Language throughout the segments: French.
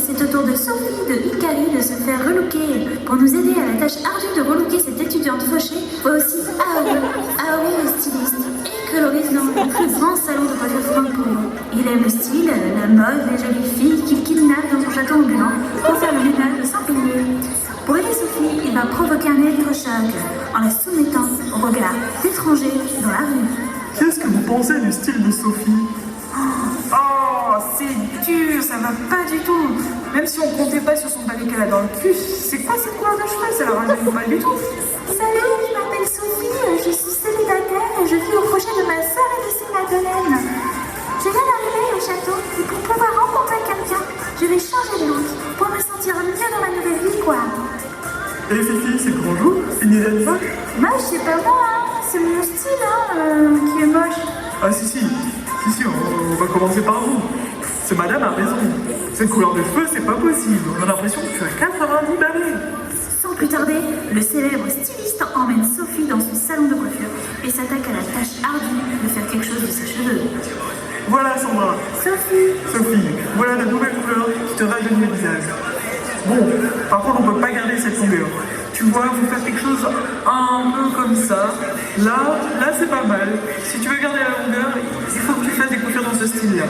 c'est au tour de Sophie de Hikari de se faire relooker. Pour nous aider à la tâche ardue de relooker cette étudiante fauchée, voit aussi Aoi. Aoi est styliste et coloriste dans le plus grand salon de coiffure franco. Il aime le style, la mode, les jolies filles qu'il kidnappe dans son château ambulant pour faire le ménage sans payer. Pour aider Sophie, il va provoquer un électrochoc en la soumettant au regard d'étrangers dans la rue. Qu'est-ce que vous pensez du style de Sophie? Oh, c'est dur, ça va pas du tout. Même si on comptait pas sur son balai qu'elle a dans le cul, c'est quoi cette couleur de cheveux? Ça la rajeunit pas du tout. Salut, je m'appelle Sophie, je suis célibataire et je vis au crochet de ma sœur et de ses Madeleine. Je viens d'arriver au château et pour pouvoir rencontrer quelqu'un, je vais changer de look pour me sentir mieux dans ma nouvelle vie, quoi. Et Fifi, c'est bonjour, une idée de vache? Moche, c'est pas moi, hein. C'est mon style qui est moche. Ah si, on va commencer par vous. Ce madame a raison. Cette couleur de cheveux, c'est pas possible. On a l'impression que tu as 90 balais. Sans plus tarder, le célèbre styliste emmène Sophie dans son salon de coiffure et s'attaque à la tâche ardue de faire quelque chose de ses cheveux. Voilà Sandra. Sophie, voilà la nouvelle couleur qui te rajeunit le visage. Bon, par contre, on peut pas garder cette longueur. Tu vois, vous faites quelque chose un peu comme ça. Là, c'est pas mal. Si tu veux garder la longueur, il faut que tu fasses des coiffures dans ce style-là.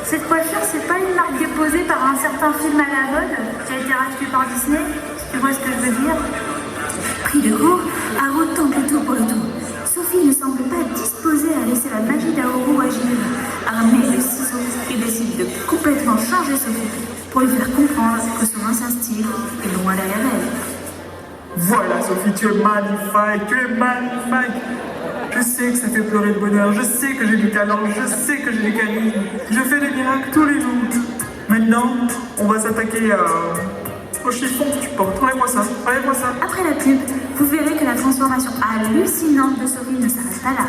Cette coiffure, c'est pas une marque déposée par un certain film à la mode qui a été racheté par Disney, si tu vois ce que je veux dire. Pris de court, Haru tente le tout pour le tout. Sophie ne semble pas disposée à laisser la magie d'Haru agir. Armée de ciseaux, il décide de complètement changer Sophie pour lui faire comprendre que son ancien style est loin derrière elle. Voilà Sophie, tu es magnifique, Je sais que ça fait pleurer de bonheur, je sais que j'ai du talent, je sais que j'ai du charisme. Je fais des miracles tous les jours. Maintenant, on va s'attaquer au chiffon que tu portes. Enlève-moi ça. Après la pub, vous verrez que la transformation hallucinante de Sophie ne s'arrête pas là.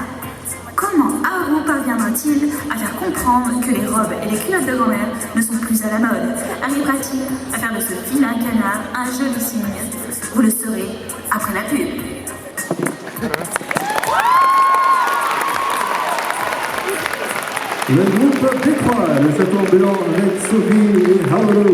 Comment Haru parviendra-t-il à faire comprendre que les robes et les culottes de grand-mère ne sont plus à la mode? Arrivera-t-il à faire de ce vilain canard un joli signe? Vous le saurez après la pub. Le groupe P3, le château ambulant avec Sophie et Haru.